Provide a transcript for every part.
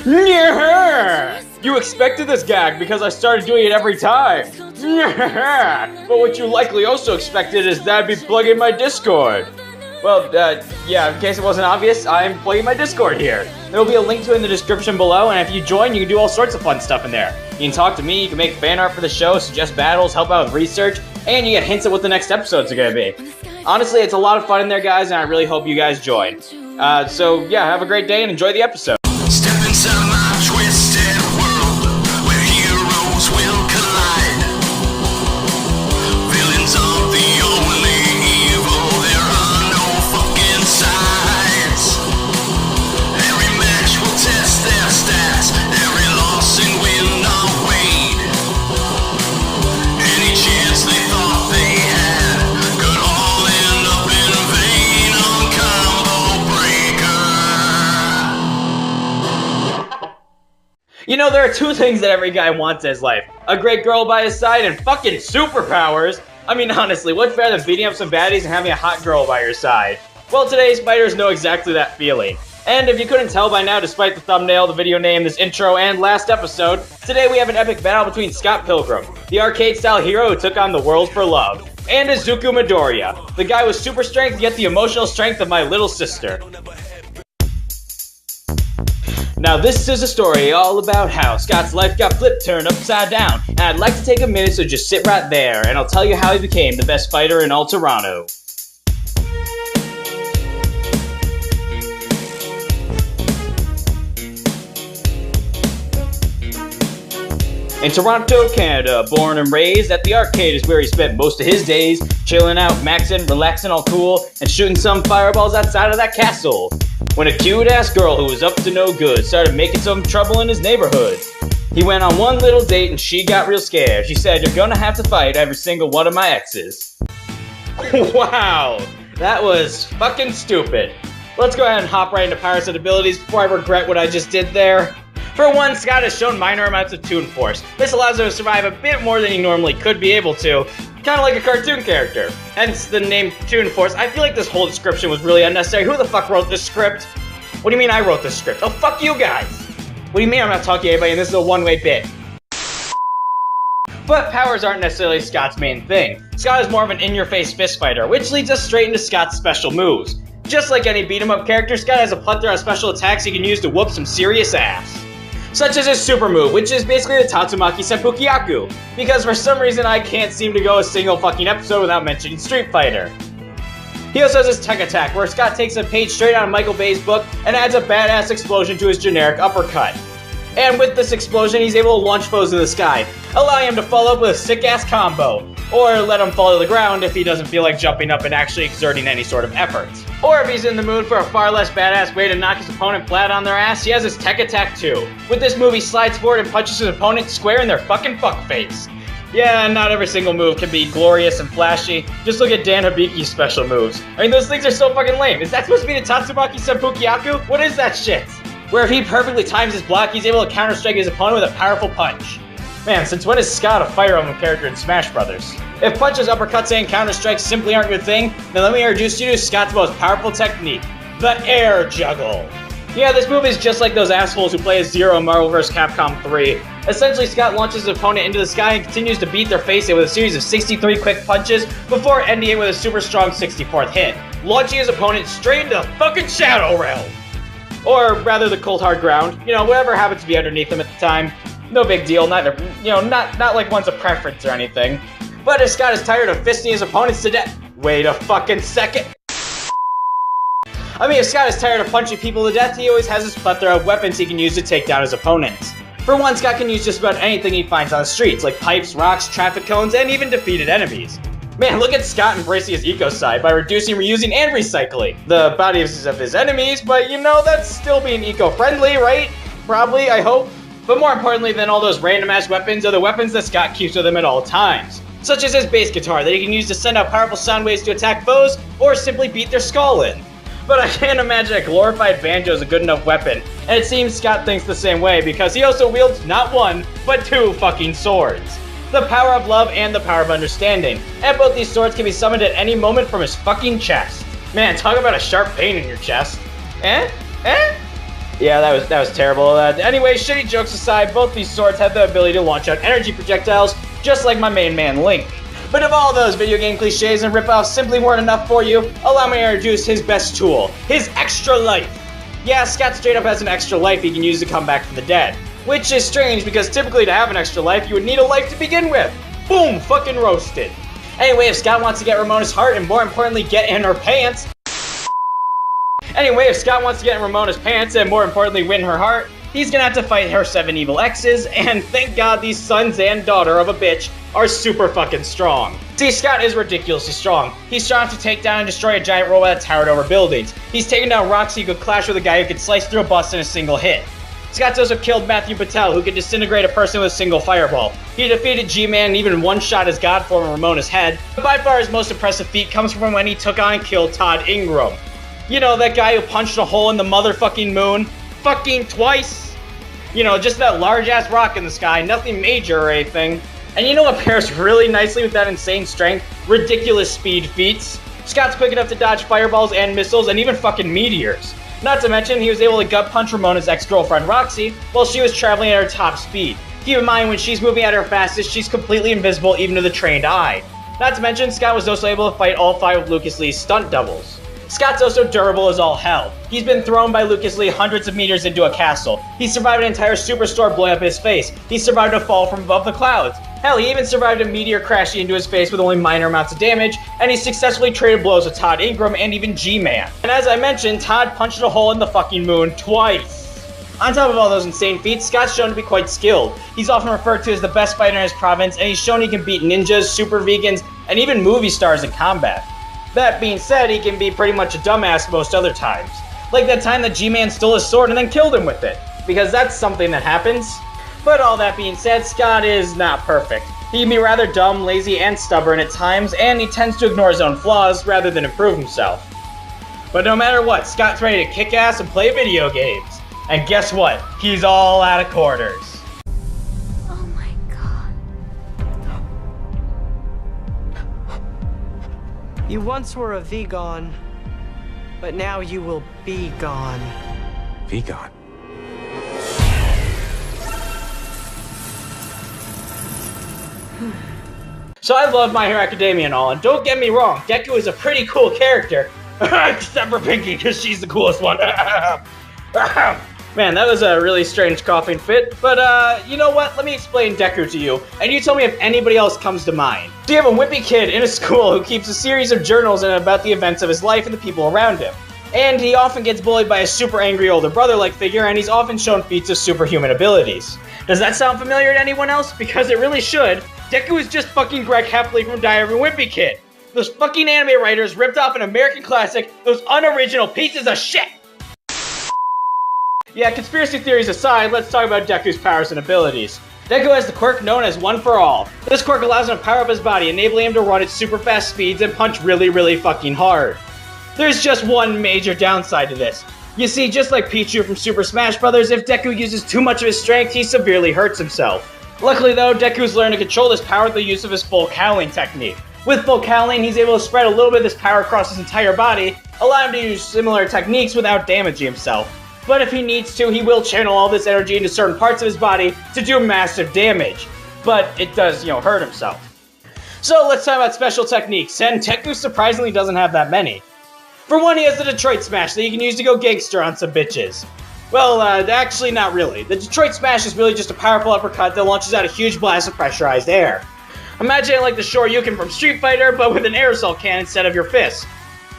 Yeah! You expected this gag because I started doing it every time. Yeah! But what you likely also expected is that I'd be plugging my Discord. Well, yeah, in case it wasn't obvious, I'm plugging my Discord here. There will be a link to it in the description below, and if you join, you can do all sorts of fun stuff in there. You can talk to me, you can make fan art for the show, suggest battles, help out with research, and you get hints at what the next episodes are gonna be. Honestly, it's a lot of fun in there, guys, and I really hope you guys join. So yeah, have a great day and enjoy the episode. Step inside my twisted world, where heroes will collide. Villains are the only evil, there are no fucking sides. Every match will test their stats, every loss and win are weighed. Any chance they thought they had could all end up in vain on Combo Breaker. You know, there are two things that every guy wants in his life. A great girl by his side and fucking superpowers. I mean, honestly, what's better than beating up some baddies and having a hot girl by your side? Well, today's fighters know exactly that feeling. And if you couldn't tell by now, despite the thumbnail, the video name, this intro, and last episode, today we have an epic battle between Scott Pilgrim, the arcade-style hero who took on the world for love, and Izuku Midoriya, the guy with super strength yet the emotional strength of my little sister. Now this is a story all about how Scott's life got flipped, turned upside down, and I'd like to take a minute, so just sit right there, and I'll tell you how he became the best fighter in all Toronto. In Toronto, Canada, born and raised, at the arcade is where he spent most of his days, chilling out, maxing, relaxing all cool, and shooting some fireballs outside of that castle. When a cute-ass girl who was up to no good started making some trouble in his neighborhood. He went on one little date and she got real scared. She said, "You're gonna have to fight every single one of my exes." Wow, that was fucking stupid. Let's go ahead and hop right into Pirates and abilities before I regret what I just did there. For one, Scott has shown minor amounts of Toon Force. This allows him to survive a bit more than he normally could be able to, kind of like a cartoon character. Hence the name Toon Force. I feel like this whole description was really unnecessary. Who the fuck wrote this script? What do you mean I wrote this script? Oh, fuck you guys! What do you mean I'm not talking to anybody and this is a one-way bit? But powers aren't necessarily Scott's main thing. Scott is more of an in-your-face fist fighter, which leads us straight into Scott's special moves. Just like any beat-em-up character, Scott has a plethora of special attacks he can use to whoop some serious ass. Such as his super move, which is basically the Tatsumaki Seppuku, because for some reason I can't seem to go a single fucking episode without mentioning Street Fighter. He also has his tech attack, where Scott takes a page straight out of Michael Bay's book and adds a badass explosion to his generic uppercut. And with this explosion, he's able to launch foes in the sky, allowing him to follow up with a sick-ass combo, or let him fall to the ground if he doesn't feel like jumping up and actually exerting any sort of effort. Or if he's in the mood for a far less badass way to knock his opponent flat on their ass, he has his tech attack too. With this move, he slides forward and punches his opponent square in their fucking fuckface. Yeah, not every single move can be glorious and flashy. Just look at Dan Hibiki's special moves. I mean, those things are so fucking lame. Is that supposed to be the Tatsumaki Seppuku? What is that shit? Where if he perfectly times his block, he's able to counter-strike his opponent with a powerful punch. Man, since when is Scott a Fire Emblem character in Smash Brothers? If punches, uppercuts, and counter-strikes simply aren't your thing, then let me introduce you to Scott's most powerful technique, the air juggle. Yeah, this move is just like those assholes who play as Zero in Marvel vs. Capcom 3. Essentially, Scott launches his opponent into the sky and continues to beat their face in with a series of 63 quick punches before ending it with a super strong 64th hit, launching his opponent straight into the fucking Shadow Realm. Or rather the cold hard ground, you know, whatever happens to be underneath him at the time. No big deal, not like one's a preference or anything. But if Scott is tired of fisting his opponents to death, wait a fucking second. I mean, if Scott is tired of punching people to death, he always has his plethora of weapons he can use to take down his opponents. For one, Scott can use just about anything he finds on the streets, like pipes, rocks, traffic cones, and even defeated enemies. Man, look at Scott embracing his eco-side by reducing, reusing, and recycling the bodies of his enemies, but you know, that's still being eco-friendly, right? Probably, I hope. But more importantly than all those random-ass weapons are the weapons that Scott keeps with him at all times. Such as his bass guitar that he can use to send out powerful sound waves to attack foes, or simply beat their skull in. But I can't imagine a glorified banjo is a good enough weapon, and it seems Scott thinks the same way because he also wields not one, but two fucking swords. The power of love and the power of understanding, and both these swords can be summoned at any moment from his fucking chest. Man, talk about a sharp pain in your chest. Yeah, that was terrible. Anyway, shitty jokes aside, both these swords have the ability to launch out energy projectiles, just like my main man Link. But if all those video game cliches and ripoffs simply weren't enough for you, allow me to introduce his best tool, his extra life. Yeah, Scott straight up has an extra life he can use to come back from the dead. Which is strange because typically to have an extra life, you would need a life to begin with. Boom, fucking roasted. Anyway, if Scott wants to get Ramona's heart and more importantly get in her pants, and more importantly win her heart, he's gonna have to fight her 7 evil exes, and thank God these sons and daughter of a bitch are super fucking strong. See, Scott is ridiculously strong. He's strong enough to take down and destroy a giant robot that towered over buildings. He's taken down Roxy, who could clash with a guy who could slice through a bus in a single hit. Scott's also killed Matthew Patel, who could disintegrate a person with a single fireball. He defeated G-Man and even one-shot his god form in Ramona's head. But by far his most impressive feat comes from when he took on and killed Todd Ingram. You know, that guy who punched a hole in the motherfucking moon? Fucking twice! You know, just that large-ass rock in the sky, nothing major or anything. And you know what pairs really nicely with that insane strength? Ridiculous speed feats. Scott's quick enough to dodge fireballs and missiles and even fucking meteors. Not to mention, he was able to gut punch Ramona's ex-girlfriend Roxy while she was traveling at her top speed. Keep in mind, when she's moving at her fastest, she's completely invisible even to the trained eye. Not to mention, Scott was also able to fight all 5 of Lucas Lee's stunt doubles. Scott's also durable as all hell. He's been thrown by Lucas Lee hundreds of meters into a castle. He survived an entire superstore blowing up his face. He survived a fall from above the clouds. Hell, he even survived a meteor crashing into his face with only minor amounts of damage, and he successfully traded blows with Todd Ingram and even G-Man. And as I mentioned, Todd punched a hole in the fucking moon twice. On top of all those insane feats, Scott's shown to be quite skilled. He's often referred to as the best fighter in his province, and he's shown he can beat ninjas, super vegans, and even movie stars in combat. That being said, he can be pretty much a dumbass most other times. Like that time that G-Man stole his sword and then killed him with it. Because that's something that happens. But all that being said, Scott is not perfect. He can be rather dumb, lazy, and stubborn at times, and he tends to ignore his own flaws rather than improve himself. But no matter what, Scott's ready to kick ass and play video games. And guess what? He's all out of quarters. Oh my god. You once were a vegan, but now you will be gone. Vegan? So I love My Hero Academia and all, and don't get me wrong, Deku is a pretty cool character. Except for Pinky, because she's the coolest one. Man, that was a really strange coughing fit, but you know what? Let me explain Deku to you, and you tell me if anybody else comes to mind. So you have a wimpy kid in a school who keeps a series of journals in about the events of his life and the people around him. And he often gets bullied by a super angry older brother-like figure, and he's often shown feats of superhuman abilities. Does that sound familiar to anyone else? Because it really should. Deku is just fucking Greg Heffley from Diary of a Wimpy Kid. Those fucking anime writers ripped off an American classic, those unoriginal pieces of shit! Yeah, conspiracy theories aside, let's talk about Deku's powers and abilities. Deku has the quirk known as One for All. This quirk allows him to power up his body, enabling him to run at super fast speeds and punch really, really fucking hard. There's just one major downside to this. You see, just like Pichu from Super Smash Bros., if Deku uses too much of his strength, he severely hurts himself. Luckily though, Deku's learned to control this power with the use of his full cowling technique. With full cowling, he's able to spread a little bit of this power across his entire body, allowing him to use similar techniques without damaging himself. But if he needs to, he will channel all this energy into certain parts of his body to do massive damage. But it does, hurt himself. So let's talk about special techniques, and Deku surprisingly doesn't have that many. For one, he has the Detroit Smash that he can use to go gangster on some bitches. Well, actually not really. The Detroit Smash is really just a powerful uppercut that launches out a huge blast of pressurized air. Imagine it like the Shoryuken from Street Fighter, but with an aerosol can instead of your fist.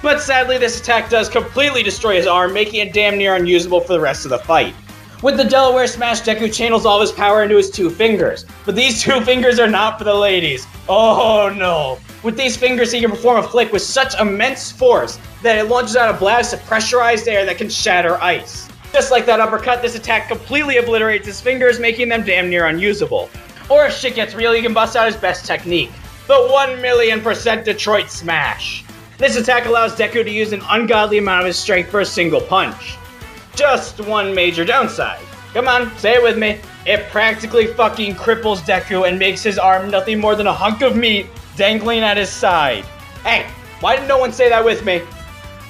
But sadly, this attack does completely destroy his arm, making it damn near unusable for the rest of the fight. With the Delaware Smash, Deku channels all of his power into his 2 fingers. But these 2 fingers are not for the ladies. Oh no. With these fingers, he can perform a flick with such immense force that it launches out a blast of pressurized air that can shatter ice. Just like that uppercut, this attack completely obliterates his fingers, making them damn near unusable. Or if shit gets real, he can bust out his best technique, the 1,000,000% Detroit Smash. This attack allows Deku to use an ungodly amount of his strength for a single punch. Just one major downside. Come on, say it with me. It practically fucking cripples Deku and makes his arm nothing more than a hunk of meat dangling at his side. Hey, why did no one say that with me?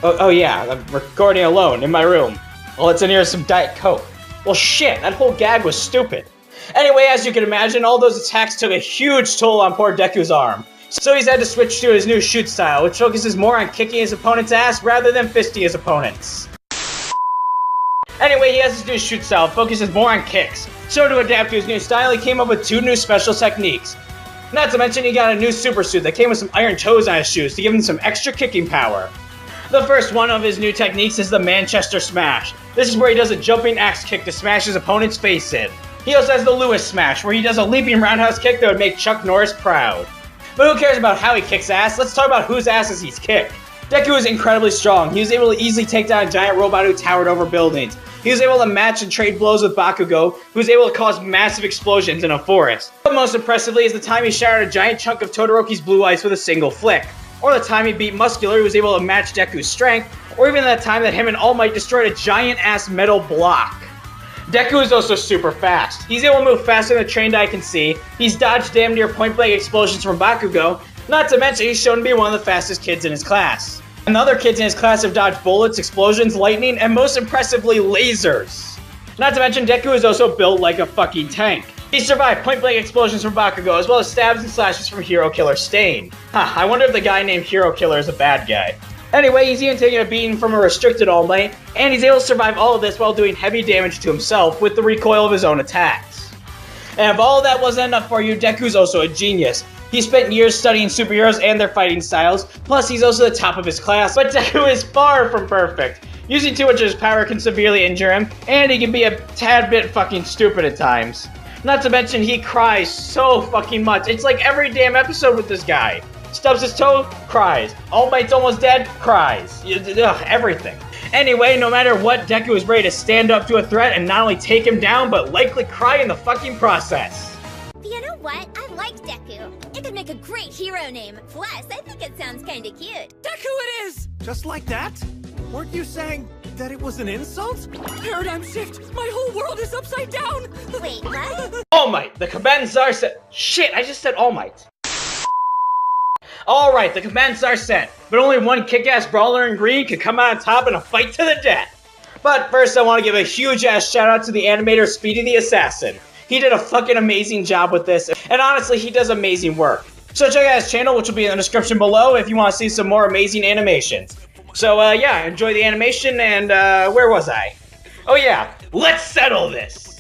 Oh yeah, I'm recording alone in my room. Well, it's in here some Diet Coke. Well, shit, that whole gag was stupid. Anyway, as you can imagine, all those attacks took a huge toll on poor Deku's arm. So he's had to switch to his new shoot style, which focuses more on kicking his opponent's ass rather than fisting his opponents. Anyway, he has his new shoot style, focuses more on kicks. So to adapt to his new style, he came up with 2 new special techniques. Not to mention, he got a new super suit that came with some iron toes on his shoes to give him some extra kicking power. The first one of his new techniques is the Manchester Smash. This is where he does a jumping axe kick to smash his opponent's face in. He also has the Lewis Smash, where he does a leaping roundhouse kick that would make Chuck Norris proud. But who cares about how he kicks ass? Let's talk about whose asses he's kicked. Deku is incredibly strong. He was able to easily take down a giant robot who towered over buildings. He was able to match and trade blows with Bakugo, who was able to cause massive explosions in a forest. But most impressively is the time he shattered a giant chunk of Todoroki's blue ice with a single flick. Or the time he beat Muscular, who was able to match Deku's strength, or even that time that him and All Might destroyed a giant-ass metal block. Deku is also super fast. He's able to move faster than a trained eye can see, he's dodged damn near point-blank explosions from Bakugo, not to mention he's shown to be one of the fastest kids in his class. And the other kids in his class have dodged bullets, explosions, lightning, and most impressively, lasers. Not to mention, Deku is also built like a fucking tank. He survived point-blank explosions from Bakugo, as well as stabs and slashes from Hero Killer Stain. I wonder if the guy named Hero Killer is a bad guy. Anyway, he's even taking a beating from a restricted All Might, and he's able to survive all of this while doing heavy damage to himself with the recoil of his own attacks. And if all of that wasn't enough for you, Deku's also a genius. He spent years studying superheroes and their fighting styles, plus he's also the top of his class, but Deku is far from perfect. Using too much of his power can severely injure him, and he can be a tad bit fucking stupid at times. Not to mention, he cries so fucking much. It's like every damn episode with this guy. Stubs his toe, cries. All Might's almost dead, cries. Everything. Anyway, no matter what, Deku is ready to stand up to a threat and not only take him down, but likely cry in the fucking process. You know what? I like Deku. It could make a great hero name. Plus, I think it sounds kinda cute. Deku it is! Just like that? Weren't you saying that it was an insult? Paradigm shift! My whole world is upside down! Wait, what? All Might, the Command Czar said. Shit, I just said All Might. Alright, the commands are set, but only one kick-ass brawler in green can come out on top in a fight to the death. But first I want to give a huge-ass shout-out to the animator Speedy the Assassin. He did a fucking amazing job with this, and honestly, he does amazing work. So check out his channel, which will be in the description below if you want to see some more amazing animations. So yeah, enjoy the animation, and where was I? Oh yeah, let's settle this!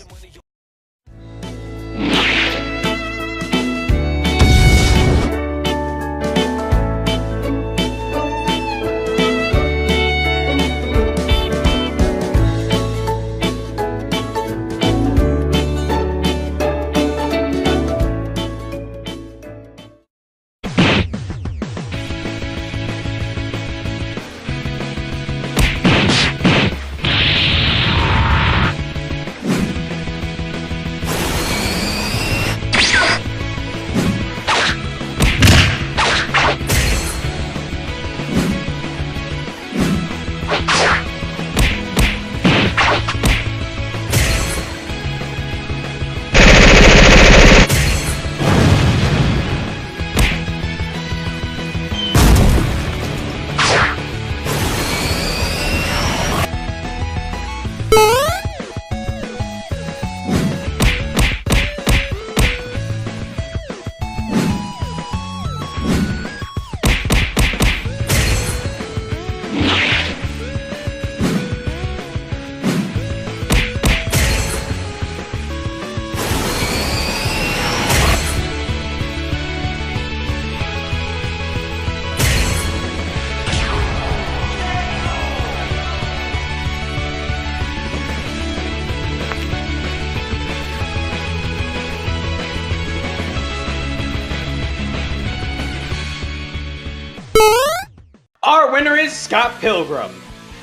Our winner is Scott Pilgrim.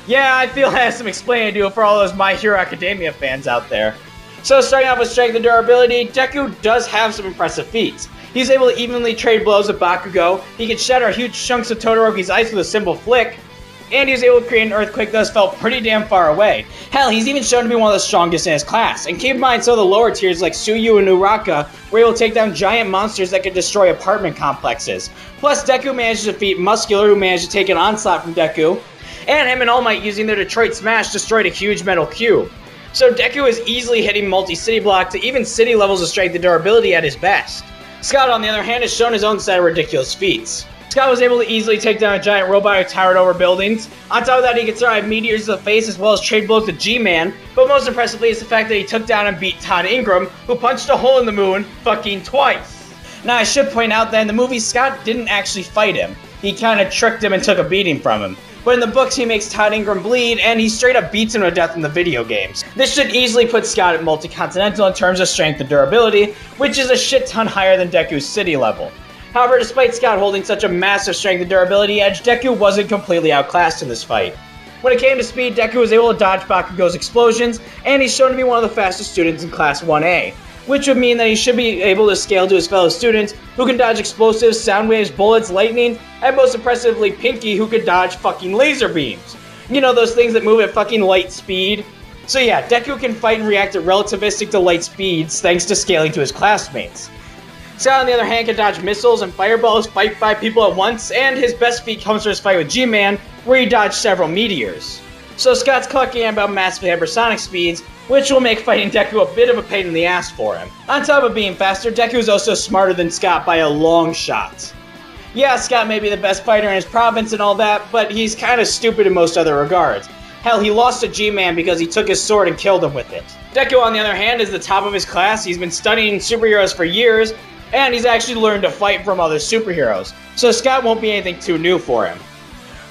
Yeah, I feel I have some explaining to do for all those My Hero Academia fans out there. So starting off with strength and durability, Deku does have some impressive feats. He's able to evenly trade blows with Bakugo, he can shatter huge chunks of Todoroki's ice with a simple flick, and he was able to create an earthquake that felt pretty damn far away. Hell, he's even shown to be one of the strongest in his class. And keep in mind, some of the lower tiers like Suyu and Uraka were able to take down giant monsters that could destroy apartment complexes. Plus, Deku managed to defeat Muscular, who managed to take an onslaught from Deku. and him and All Might using their Detroit Smash destroyed a huge metal cube. So Deku is easily hitting multi-city block to even city levels of strength and durability at his best. Scott, on the other hand, has shown his own set of ridiculous feats. Scott was able to easily take down a giant robot who towered over buildings. On top of that, he could survive meteors to the face as well as trade blows with G-Man, but most impressively is the fact that he took down and beat Todd Ingram, who punched a hole in the moon fucking twice. Now, I should point out that in the movie, Scott didn't actually fight him. He kind of tricked him and took a beating from him. But in the books, he makes Todd Ingram bleed, and he straight up beats him to death in the video games. This should easily put Scott at multi-continental in terms of strength and durability, which is a shit ton higher than Deku's city level. However, despite Scott holding such a massive strength and durability edge, Deku wasn't completely outclassed in this fight. When it came to speed, Deku was able to dodge Bakugo's explosions, and he's shown to be one of the fastest students in Class 1A, which would mean that he should be able to scale to his fellow students who can dodge explosives, sound waves, bullets, lightning, and most impressively Pinky, who could dodge fucking laser beams. You know, those things that move at fucking light speed? So yeah, Deku can fight and react at relativistic to light speeds thanks to scaling to his classmates. Scott, on the other hand, can dodge missiles and fireballs, fight 5 people at once, and his best feat comes from his fight with G-Man, where he dodged several meteors. So Scott's clocking in about massively hypersonic speeds, which will make fighting Deku a bit of a pain in the ass for him. On top of being faster, Deku is also smarter than Scott by a long shot. Yeah, Scott may be the best fighter in his province and all that, but he's kinda stupid in most other regards. Hell, he lost to G-Man because he took his sword and killed him with it. Deku, on the other hand, is the top of his class. He's been studying superheroes for years, and he's actually learned to fight from other superheroes, so Scott won't be anything too new for him.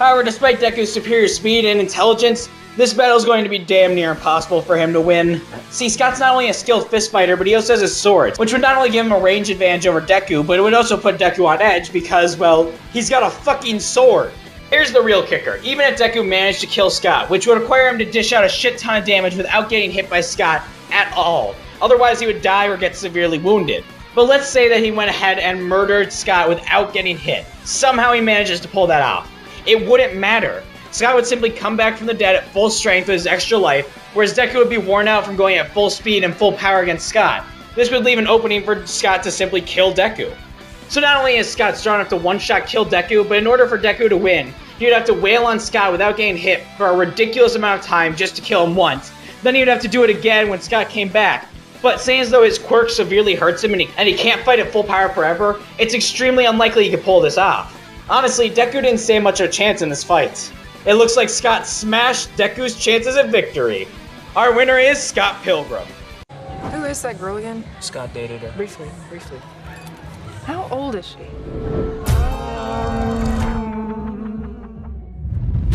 However, despite Deku's superior speed and intelligence, this battle is going to be damn near impossible for him to win. See, Scott's not only a skilled fist fighter, but he also has his swords, which would not only give him a range advantage over Deku, but it would also put Deku on edge because, well, he's got a fucking sword. Here's the real kicker. Even if Deku managed to kill Scott, which would require him to dish out a shit ton of damage without getting hit by Scott at all. Otherwise, he would die or get severely wounded. But let's say that he went ahead and murdered Scott without getting hit. Somehow he manages to pull that off. It wouldn't matter. Scott would simply come back from the dead at full strength with his extra life, whereas Deku would be worn out from going at full speed and full power against Scott. This would leave an opening for Scott to simply kill Deku. So not only is Scott strong enough to one-shot kill Deku, but in order for Deku to win, he would have to wail on Scott without getting hit for a ridiculous amount of time just to kill him once. Then he would have to do it again when Scott came back. But seeing as though his quirk severely hurts him and he can't fight at full power forever, it's extremely unlikely he could pull this off. Honestly, Deku didn't stand much of a chance in this fight. It looks like Scott smashed Deku's chances of victory. Our winner is Scott Pilgrim. Who is that girl again? Scott dated her. Briefly. How old is she?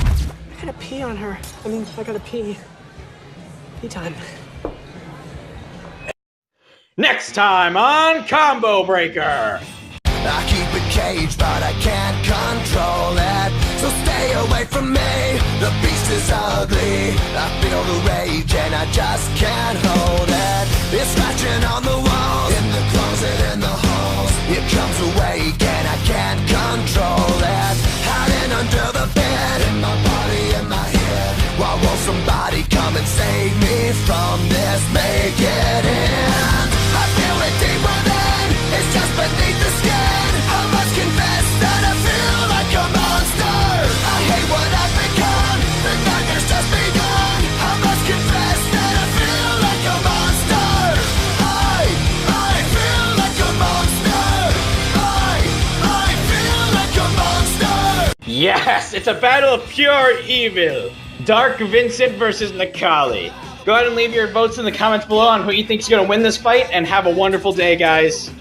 I gotta pee on her. I gotta pee. Pee time. Next time on Combo Breaker. I keep it caged, but I can't control it. So stay away from me, the beast is ugly. I feel the rage and I just can't hold it. It's scratching on the walls, in the closet, in the halls. It comes awake and I can't control it. Hiding under the bed, in my body, in my head. Why won't somebody come and save me from this? Make it end. I feel it deep within, it's just beneath the skin. I must confess that I feel like a monster. I hate what I've become, the nightmare's just begun. I must confess that I feel like a monster. I feel like a monster. I feel like a monster. Yes, it's a battle of pure evil. Dark Vincent versus Nakali. Go ahead and leave your votes in the comments below on who you think is going to win this fight, and have a wonderful day, guys.